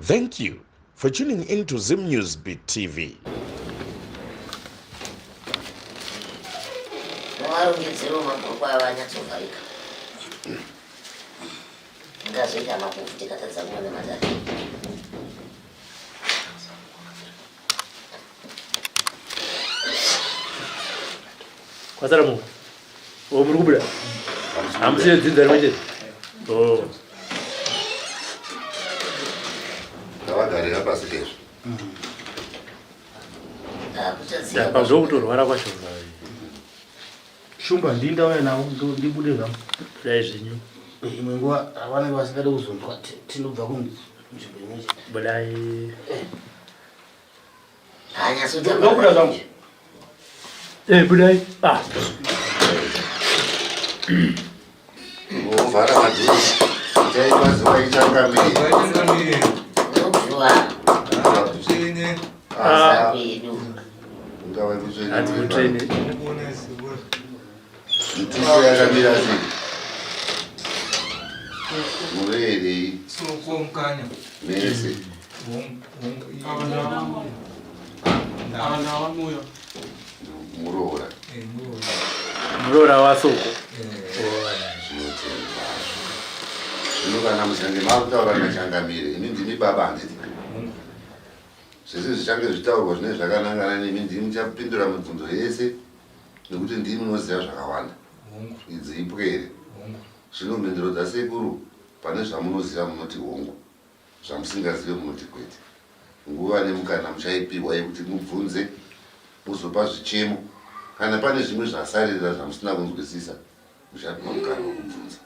Thank you for tuning in to Zim News Beat TV. Kwasaramu. Muri kubira. Amusiye dzinza manje. Oh. Ndawagare hapa sikesho. Ya pauzo kutorwara kwacho. Shumba ndinda wena ndibude ngam. Zvinyu. Imwe nguwa avana vasingade kuzondwa tinobva kunzvimbo imwe. Budai. Hanya sudah Ndokuda zangu. Budai. Ah. Uvara madhuzi. Chai mazuva ichangamiri. Ungava kutsvene. Ati kutrene. Mtuso yakamira sei. Murerei. Sokomkanya. Mese. Muroora. Murora wasoko. Zvino kana muchange makutaura nachangamire, imi ndimi baba handiti. Zvese zvichange zvitaurwa zvine zvakanangana nemi ndimi muchapindura mibvunzo yese nekuti ndimi munoziva zvakawanda. Idzi ipwere. Zvino mhinduro dzasekuru pane zvamunoziva munoti hongu, zvamusingazive munoti kwete. Nguva nemukana muchaipiwa yekuti mubvunze muzopa zvichemo. Kana pane zvimwe zvasarira zvamusina kunzwisisa, muchapiwa mukana wekubvunza.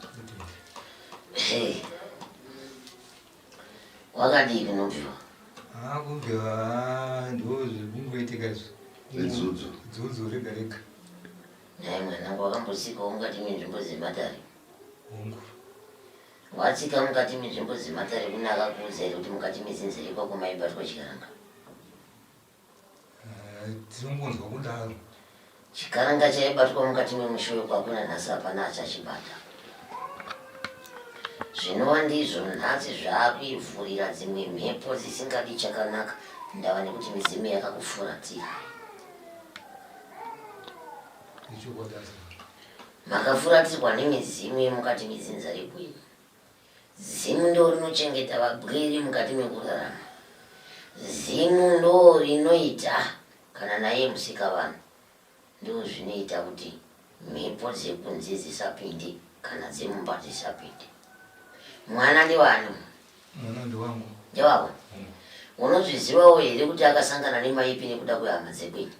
Wakadii kunobviwa? Kubviwa ndozvikungoitika Idzudzu. dzudzu rega rega. Naye mwanangu wakambosikawo mukati menzvimbo dzematare. Hongu. Watsika mukati menzvimbo dzematare kunaka kuuza here kuti mukati mezinzere ikwako maibatwa chikaranga? Tinongonzwa kudaro. Chikaranga chaibatwa mukati memusho wekwako nanhasi hapana achachibata. Zvinova ndizvo nhasi zvaakuivhurira dzimwe mhepo dzisingadi chakanaka. Ndava nekuti mizimu yakakufuratira. Makafuratirwa nemizimu yemukati mezinza rekwenu. Zimu ndo rinochengeta vabwere mukati mekurarama. Zimu ndo rinoita kana naye musikavanhu. Ndo zvinoita kuti mhepo dzekunze dzisapinde kana dzemumba dzisapinde. Mwana ndewani? Mwana ndewangu. Ndewako? Unozvizivawo here kuti akasangana nemaipi nekuda kwehama dzekwenyu?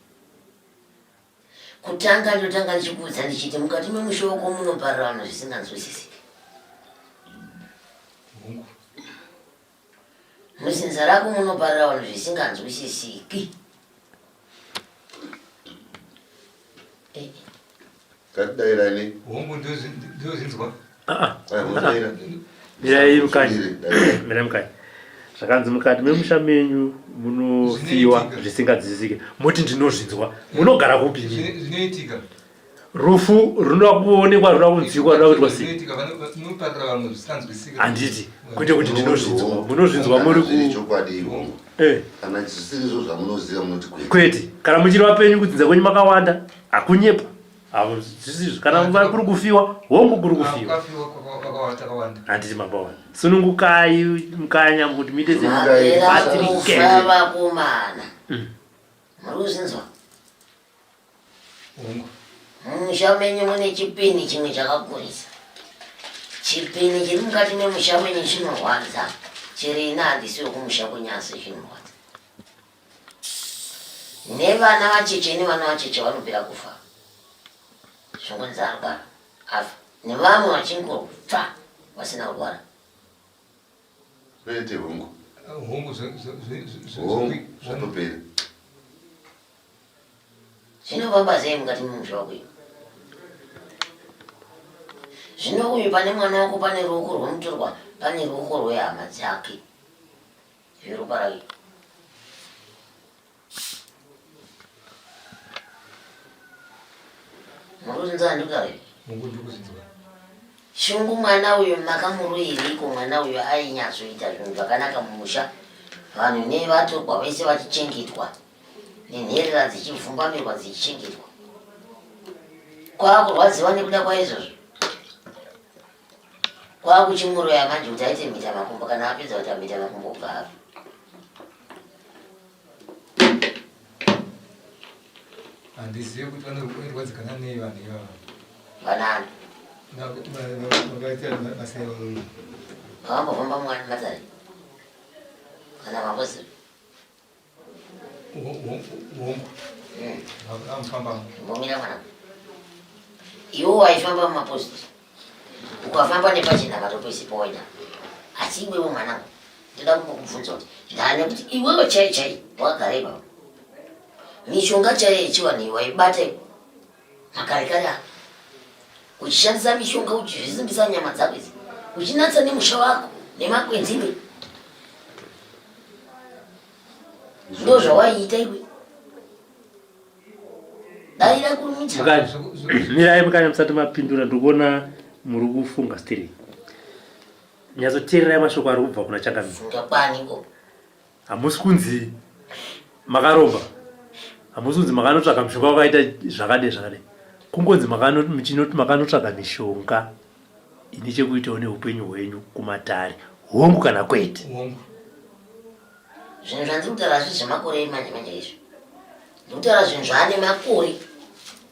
Kutanga ndotanga ndichikuudza ndichiti mukati memushoko munoparira vanhu zvisinganzwisisiki. Hongu. Muzinza rako munoparira vanhu zvisinganzwisisiki. Katidairani. Hongu ndozinzwa. Mudaira. Mirai mukanya. Mirai mukanya. Zvakanzi mukati memusha menyu munofiwa zvisinganzwisisiki. Muti ndinozvinzwa. Munogara kupi? Zvinoitika. Rufu runoda kuonekwa, runoda kunzwikwa, runoda kuitwa sei? Zvinoitika vanoparira vanhu zvisinganzwisisika. Handiti. Kwete kuti ndinozvinzwa. Munozvinzwa muri ku chokwadi hongu. Kana zvisiri izvo zvamunoziva munoti kwete. Kwete. Kana muchiri vapenyu kudzinza kwenyu makawanda, hakunyepa. Zvisizvo. Kana kuri kufiwa, hongu kuri kufiwa. Kwakawanda. Handiti mabawana. Sunungukai mukanya kuti muite Kufa vakomana. Muri kuzinzwa? Hongu. Mumusha menyu mune chipini chimwe chakakurisa. Chipini chiri mukati memusha menyu chinorwadza. Chiri ina handisiwo kumusha kwenyu asi chinorwadza. Nevana vacheche nevana vacheche vanopera kufa. Zvongonzi arwara afa. Nevamwe vachingofa vasina kurwara. Kwete hongu. Hongu Hongu zvatopera. Zvinofamba sei mukati memusha wakwenyu? Zvino uyu pane mwana wako pane ruoko rwemutorwa, pane ruoko rwehama dzake. Zviropa rake. Muri kuzinzwa ndikare? Hongu ndikuzinzwa. Shungu mwana uyu makamuruyiriko mwana uyu ainyatsoita zvinhu zvakanaka mumusha vanhu nevatogwa vese vachichengetwa nenherera dzichipfumbamirwa dzichichengetwa kwakurwadziwa nekuda kwaizvozvo kwakuchimuro yamanje kuti aite mhita makumbo kana apedza kuti amhita makumbo ubva apo handizivi kuti vanorwadzikana nei vanhu ivava vanani vakaita basa ivavo vavambofamba mwana matari kana mambosiri hongu amufambamo mbomira mwana iwo waifamba mumaposti ukafamba nepachinhamato pese pawaida asi iwewo mwanangu ndoda kukubvunza kuti ndane kuti iwewo chai chai wakagara ipapo mishonga chaiyo yechivanhu waibata makare kare ako uchishandisa mishonga uchizvisimbisa nyama dzako idzi uchinatsa nemusha wako nemakwenziwe ndo zvawaiita iwe daira kurumidza mirai mukanya musati mapindura ndikuona muri kufunga stiri nyatsoteererai mashoko ari kubva kuna Changamire funga kwaniko hamusi kunzi makaromba hamusi kunzi makanotsvaka mishonga wakaita zvakadai kungonzi muchinoti makanotsvaka mishonga ine chekuitawo neupenyu hwenyu kumatare hongu kana kwete hongu zvinhu zvandiri kutaura zvi zvemakore manje manje izvi ndikutaura zvinhu zvaane makore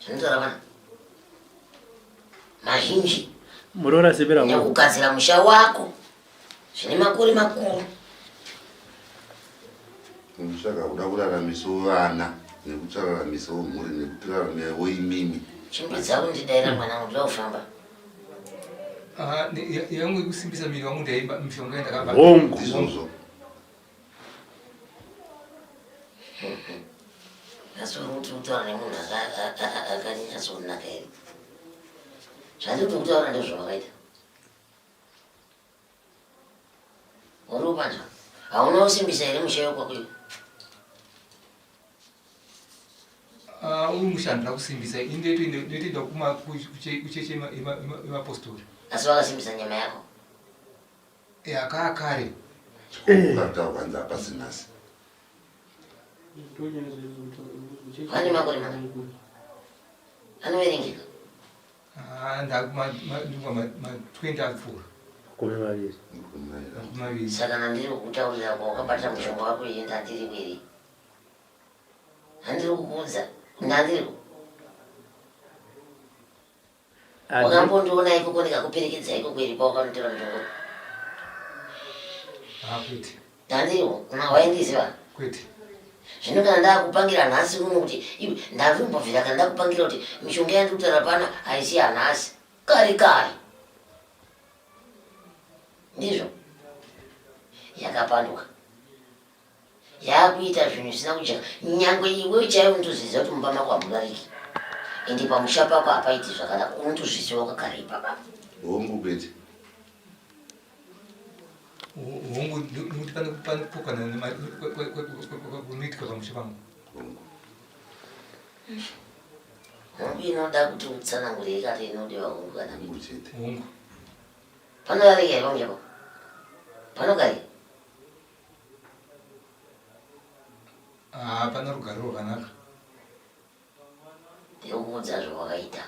zvinotaura vana mazhinji murora sepera nekugadzira musha wako zvine makore makuru saka uda kuraramisawo vana nekutararamisawo mhuri nekutiraramisawo imimi chimbidza kundidaira mwana kuti ofamba yangu ikusimbisa miri wangu ndaimba mishonga yandakaba hongu izvozvo asi uri kuti kutaura nemunhu akanyatsonaka here zvandiri kuti kutaura ndezvawakaita uri upanzwa hauna kusimbisa here mushayo kwakwiyo uri mushando ndakusimbisa indotoenda kucheche emapostori asi wakasimbisa nyama yako yakaakare ukataurwanza pasinasi vane makore maka anoverengeka ma20 apfuura kumi maviri saka nandiri kutaurira kwawakabata mushonga wako iye ndandiri kweri handiri kukuudza ndandiriko wakambondiona ikoko ndikakuperekedza iko kweri pawakanotora mushonga kwete ndandiriko waindiziva kwete zvino kana ndakupangira nhasi uno kuti iwe ndazvimbobvira kana ndakupangira kuti mishonga yandiri kutaura pano haisi yanhasi kare kare ndizvo yakapanduka yakuita zvinhu zvisina kujeka nyangwe iwe chaiwo unotozviziva kuti mumba mako hamungariki ende pamusha pako hapaiti zvakanaka unotozviziva wakagara ipapa hongu kwete hongu nekuti panopokana kunoitika pamusha pangu hongu inoda kuti utsanangurire kati inodiwa hongu kana hongu chete hongu panorarika here pamusha pako panogarika pana rugare rwakanaka ndikukuudza zvawakaita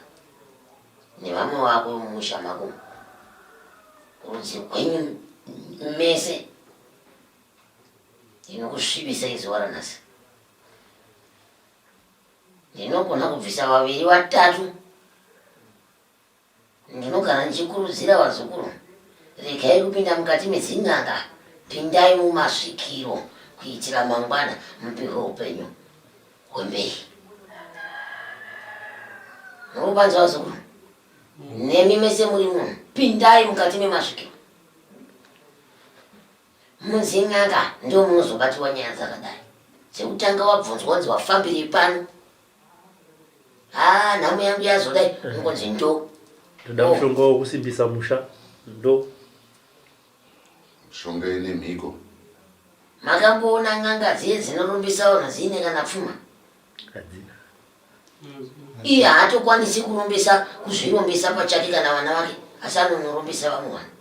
nevamwe vako mumusha mako rudzi rwenyu mese inokusvibisai zuva ranhasi ndinogona kubvisa vaviri vatatu ndinogara ndichikurudzira vazukuru regai kupinda mukati medzin'anga pindai mumasvikiro kuitira mangwana mupiwe upenyu hwemberi nokupanza vazukuru nemi mese muri munhu pindai mukati memasvikiro munzin'anga ndo munozobatiwa nyaya dzakadai dzekutanga wabvunzwa kunzi wafambiri pano nhamo yangu yazodai ungonzi ndo ndoda mushonga wokusimbisa musha ndo mishonga ine mhiko makamboona n'anga dziye dzinorumbisa vanhu dziine kana pfuma hadzina iye haatokwanisi kurumbisa kuzvirumbisa pachake kana vana vake asi anonorumbisa vamwe vanhu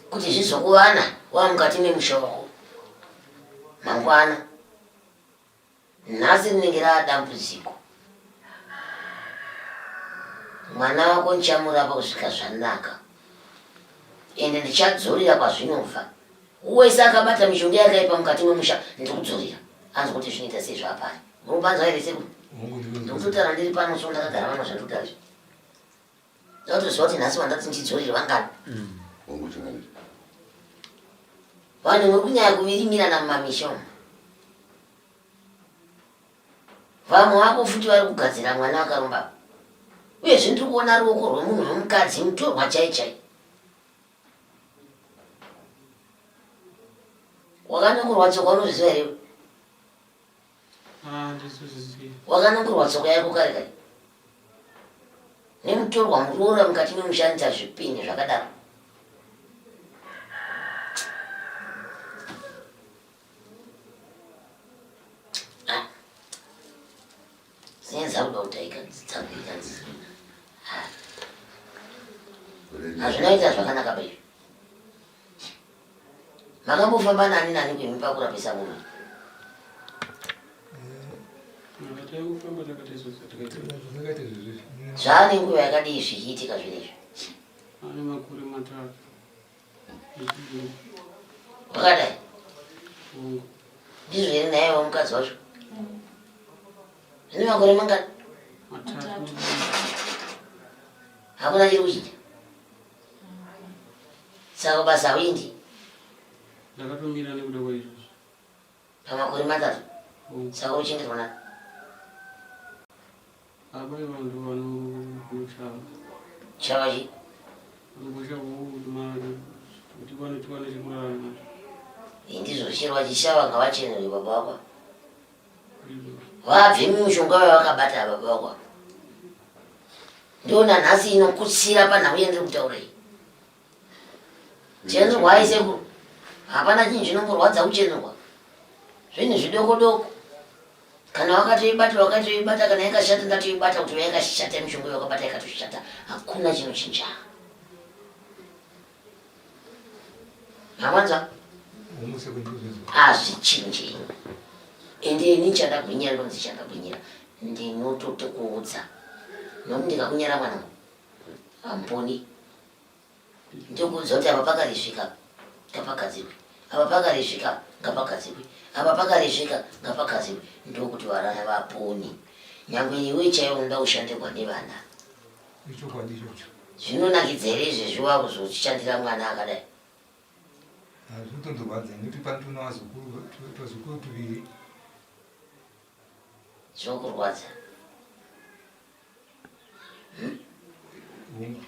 kuti zvizokuwana wamukati memusha wako mangwana. Nhasi rinenge radambudziko. Mwana wako nchamurapa kusvika zvanaka, ende ndichadzorera kwazvinofa. Wese akabata mishonga yakaipa mukati memusha ndikudzorera. Anzi kuti zvinoita sei zvapari. Murubanza here seku. Ndikutotara ndiri pano so ndakagara vano zvandikutara. Ndatoziva kuti nhasi vandati ndichidzorera vangani. Vanhu muri kunyanya kuvirinirana mumamisha umu. Vamwe vako futi vari kugadzira mwana akarumba. Uyezve ndiri kuona ruoko rwemunhu wemukadzi mutorwa chai. Wakanongorwa tsoka unozviziva here? Wakanongorwa tsoka yako kare. Nemutorwa muroora mukati memushandisa zvipini zvakadaro. Senza kuda kutaika dzitsakuitanzi. Hazvinoita zvakanaka bai. Makambofamba nani kwemimba kurapisa munhu? Zvane nguva yakadii zvichiitika zvinezvi? Wakadai? Ndizvo here naye wamukadzi wacho? Zvine makore mangani? Hakuna chiri kuchita? Saka basa windi? Ndakatomira nekuda kwaizvozvo. Pamakore matatu? Saka uchengetwa nani? Abai vanhu vanoshava. Shava chi? Vanoshavawo kuti vanotiwana chekurarama. Ndizvo chero vachishava ngavachenere baba vako. Vabve mumushonga wavakabata baba vako. Ndiona nhasi inokutsira panhau yandiri kutaura iyi. Chenerwa aisekuru. Hapana chinhu chinomborwadza kuchenerwa. Zvinhu zvidoko. Kana wakatoibata kana yakashata ndatoibata kuti yakashata mishonga wakabata yakatoshata. Hakuna chinochinja. Mamanza? Hazvichinji. Ende ini chandagwinyira ndonzi chandagwinyira. Ndinotokuudza. Nokuti ndikakunyara mwana hamponi. Ndikuudza kuti apa pakarisvika ngapagadzirwe. Apa pakarisvika ngapagadzirwe. Apa pakarisvika ngapagadzirwe. Ndokuti varana vaponi. Nyangwe iwe chaiwo unoda kushandirwa nevana. Zvinonakidza here izvezvi wakuzochishandira mwana akadai? Zvinotonzorwadza nekuti panotona vazukuru tuviri. Zvinokurwadza?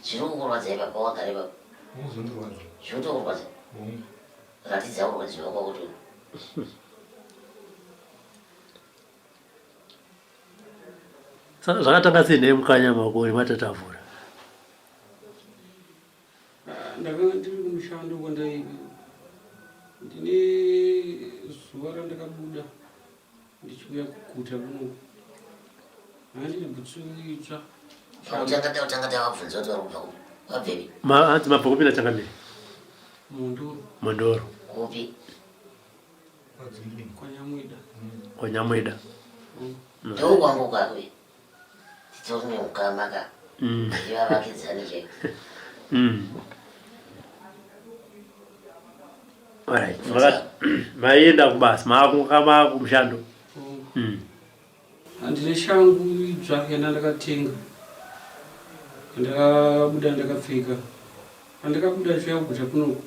Zviri kukurwadza ipapa wagare baba? Zvinotorwadza. Zvinotokurwadza? Ratidza kurwadziwa kwako kuti Saka zvakatanga sei nemukanya makore matatavhura? Ndakanga ndiri kumushando kwandaiva. Ndine zuva randakabuda ndichiuya kuguta kunoku. Handiri bhutsu itsva. utanga tavabvunza kuti vari kubva kupi? Wabvepi? Hanzi mabva kupinda Changamire? Mondoro. Kupi? Kwanyamweda. Kwanyamweda. Ndokwangu kwakwe. Titori nemukamaka. Ndivavakidzani cheko. Alright. Maienda kubasa, makumushando. Handine shangu itsva yandakatenga. Ndakabuda ndakapfeka. Pandakabuda zviya kuguta kunoku.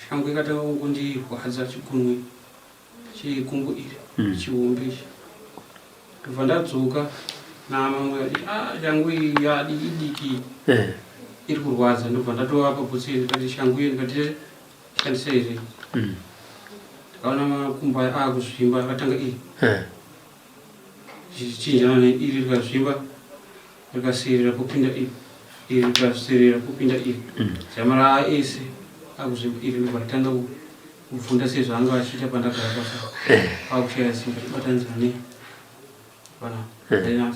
Shangu ikatanga kungondirwadza chigunwe chekumbo iri chihombe ichi. Ndobva ndadzoka namamwe ati shangu iyi idiki iri kurwadza. Ndobva ndatovapa bhutsu ndikati shangu iyo ndikati shandisa iri. Ndikaona makumbo akuzvimba akatanga zvichinjana iri rikazvimba rikaserera kupinda iri rikaserera kupinda iri. Zamara ese akuzvimba iri ndobva ndatanga kuvhunda sezvo anga achiita pandagara pasa. Akushaya simba tibatanizane.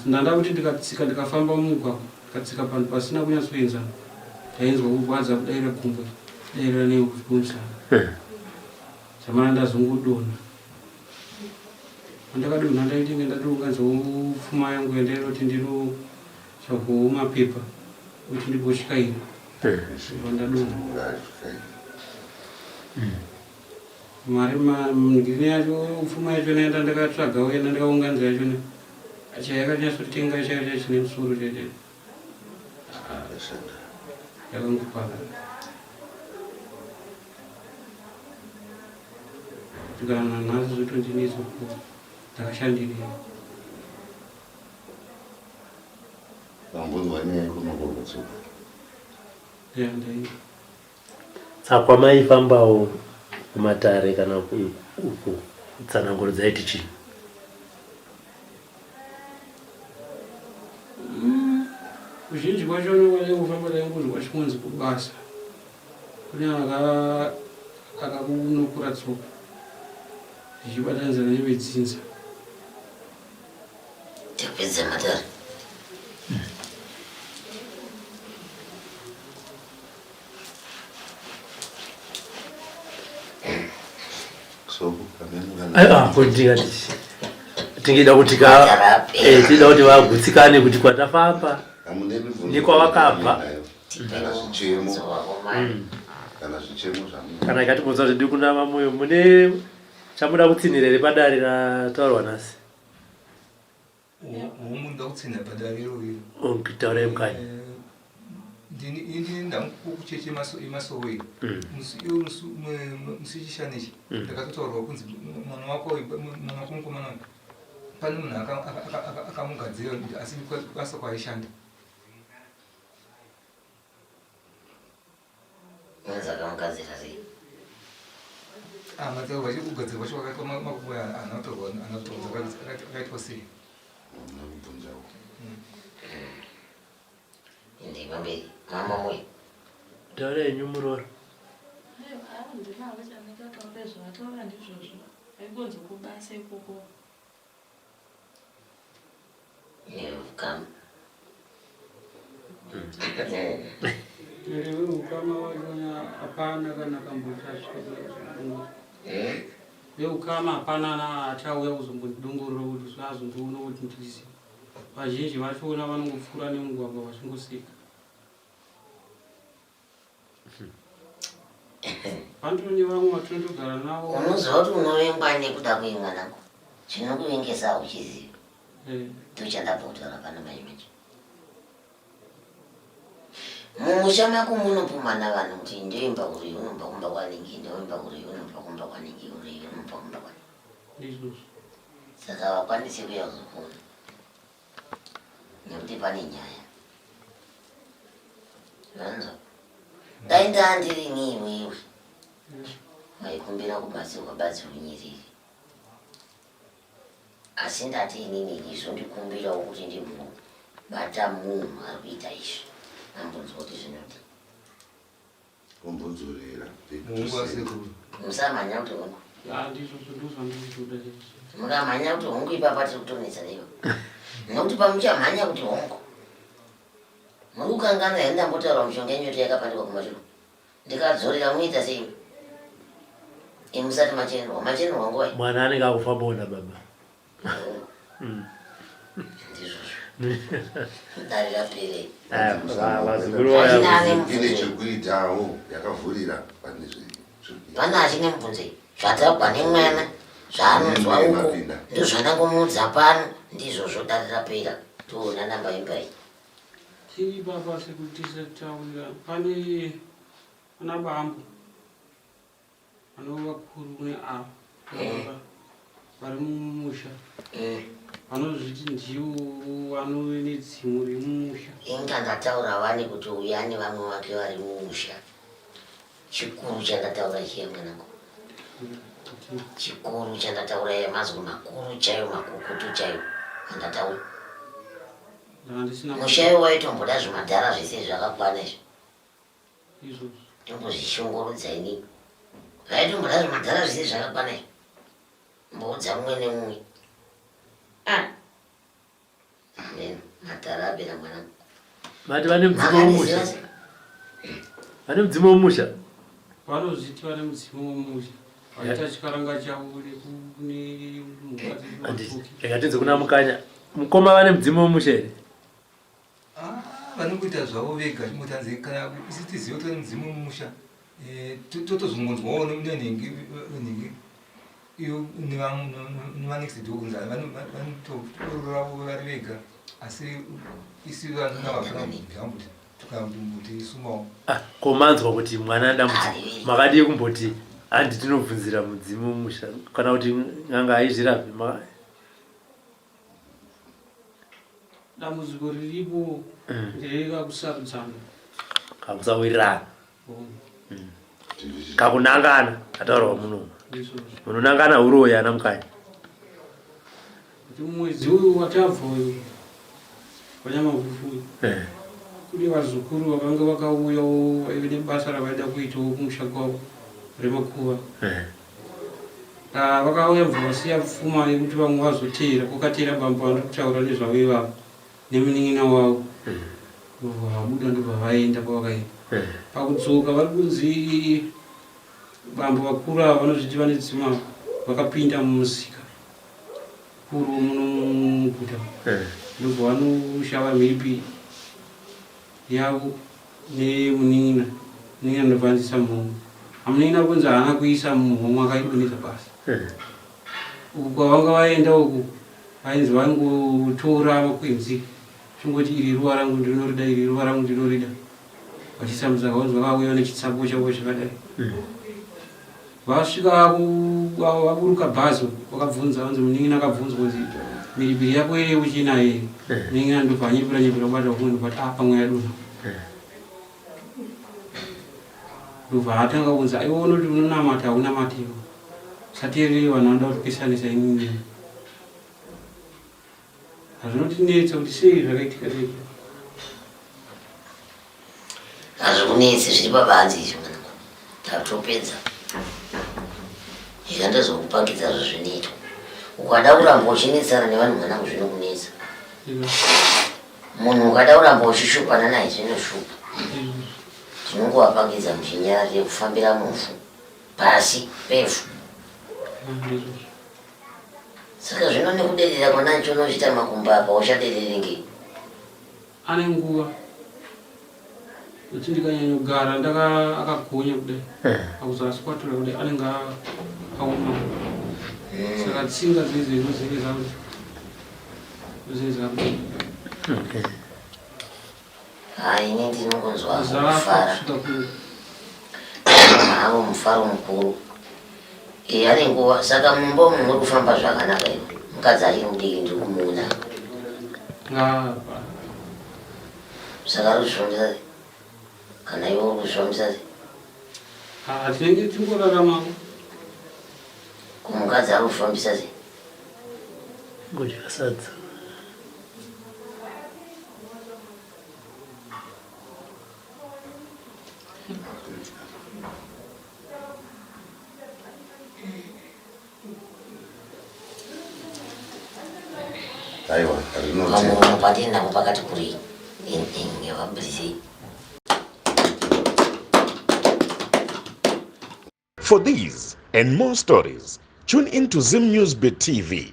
Ndanda kuti ndikatsika ndikafamba mumugwagwa ndikatsika panhu pasina kunyatsoenzana. Ndainzwa kurwadza kudaira gumbo. dera neekufunza chamana ndazongodona andakadonha ndaitenge ndatonganza pfuma yangu yandairoti ndino chagowo mapepa kuti ndigotyikaira vandadonha mari ngini yacho pfuma yacho naenda ndakatsvagawo yenda ndakaunganza yachona chayakanyatsotenga chaicho chine musoro chaite yakangopara tikana nhasi zvotondinizoko ndakashandirira ndai Saka maifambawo kumatare kana uko tsananguro dzaiti chii? Kuzhinji kwacho nokwacho kufamba dainguzwa chikunzi kubasa kune akakunokura tsoka zvichibatanizana nevedzinza Tipedze matare. Tingida kuti tida kuti vagutsikane kuti kwatafamba nekwavakabva kana ikatibvunza kuti ndiri kunama moyo mune chamuda kutsinhira here padare rataurwa nhasi muda kutsinhira padare iroro taurai mukanya ndini ndakucheche emasowe musichishanechi ndakatotaurwa kunzi mwana wako mukomana pane munhu akamugadzira asi basa kwaishanda Akamugadzira sei? matsauro vachikugadzirwa vacho vakaitwa makuboya anatorwa akaitwa sei Ndipamberi mama mwe. taurai henyu murora Ukama. ukama wachona hapana kana kambotasvika veukama hapana achauya kuzombondidongorera kuti azondiona kuti ndizive vazhinji vachona vanongopfuura nemugwagwa vachingoseka vandoni vamwe vatinotogara navo Unoziva kuti unovengwa nekuda kuimwanangu chinokuvengesa uchiziva ndochandabva kutaura pana mai vacho mumusha mako munopumana vanhu kuti ndoimba uri unomba kumba kwaningi ndoimba uri unomba kumba kwaningi uri unomba kumba kwaningi saka vakwanise kuya kuzokona nekuti pane nyaya vanza dai ndandiri ni iwewe waikumbira kubatsirwa unyiriri asi ndati inini ndizondikumbirawo kuti ndibata munhu ari kuita izvi ambunzwa kuti zvinoti musamhanya kuti hongu mukamhanya kuti hongu ipapa tiri kutonetsa neivo nokuti pamuchamhanya kuti hongu muri kukangana here ndambotaura mishonga yenyu kuti yakapandikwa kumashure ndikadzorera muita sei imusati machenurwa nguva mwana anenge akufambaona baba ndizvozvo dare rapere ine chekuitawo yakavhurira pane achine mubvunzei zvatagwa nemwana zvaanonzwa uko ndozvanangomudza pano ndizvozvo dare rapera toona namba imbai tiri baba sekuti sataurira pane bambo vanovakuru neavo vari mumusha vanozviti ndiwo vanove nedzimu remumusha inga ndataura vane kuti uya nevamwe vake vari mumusha chikuru chandataura chiye mwanangu chikuru chandataura iye mazwi makuru chaiyo makukutu chaiyo andataura mushayo waitomboda zvimadhara zvese zvakakwana izvo tombozvishongorodzai nini vaitomboda zvimadhara zvese zvakakwana izvo mboudza mumwe nemumwe madhara apera mwanangu vati vane mudzimu womusha vanozviti vane mudzimu womusha vaita chikaranga chavo kune mukadzi rekatinze kuna mukanya mukoma vane mudzimu womusha here vanongoita zvavo vega mutanzi kana isitizivo tone mudzimu womusha totozungunzwawo nenhengi iyo nevanext door kunzi vanotororavo vari vega asi isi vanonavafana mubvambuti tukambuti isumawo komanzwa kuti mwana dambuti makadii kumboti handi tinobvunzira mudzimu womusha kana kuti nganga aizvirapi dambudziko riripo nderekakusarudzana kakusawirirana kakunangana ataurawa muno munonangana uroyi ana mukanya kuti mwedzi uyu watabva uyu wanyamavufu kune vazukuru vakanga vakauyawo vaive nebasa ravaida kuitawo kumusha kwavo remakuva vakauya bva vasiya pfuma yekuti vamwe vazoteera kwakatera bamba vari kutaura nezvavo ivavo nemunin'ina wavo vabuda ndobva vaenda kwavakaenda pakudzoka vari kunzi bambo vakuru ava vanozviti vane dzima vakapinda mumusika kuru muno muguta ndobva vanoshava mhiripiri yavo nemunin'ina munin'ina ndobvanzisa mhomho amunin'ina kunzi haana kuisa mumhomho akaidonesa basa uku kwavanga vaenda uku vainzi vangotora makwenzi chingoti iri ruva rangu ndinorida iri ruva rangu ndinorida vachisamudza kaunzi vakauya nechitsako chavo chakadai vasvika vaburuka bhazi vakabvunza vanzi munin'ina akabvunzwa kunzi mhiripiri yako ere uchina here munin'ina ndobva anyepera kubata kumwe ndobati pamwe yadona ndobva atanga kunzi aiona kuti unonamata haunamatiwo sateerere vanhu vanoda kutipesanisa inini hazvinotinetsa kuti sei zvakaitika sei hazvikunetsi zviri pabanzi izvi mwana tatopedza izvandazokupangidza zvezvinoitwa ukada kuramba uchinetsana nevanhu mwanangu zvinokunetsa munhu ukada kuramba uchishupana naye zvinoshupa tinongovapangidza muchinyara yekufambira mufu pasi pevhu saka zvino nekuderera kwanacho unochita makumba apa uchaderere ngei ane nguva kuti ndikanyanyogara akagonya kudai akuzasi kwatura kudai anenge akaoma saka tsinga zvezezinozezakuti ini ndinongonzwa kufara havo mufaro mukuru ane nguva saka mumba umu muri kufamba zvakanaka ivo mukadzi ari mudiki ndiri kumuona saka ari kuzvifambisa sei kana ivo uri kuzvifambisa sei tinenge tingoraramawo kumukadzi ari kufambisa sei ngodya sadza aiwa kamuromo patiri nako pakati kurei ngevabrisei. For these and more stories, tune in to Zim News Bit TV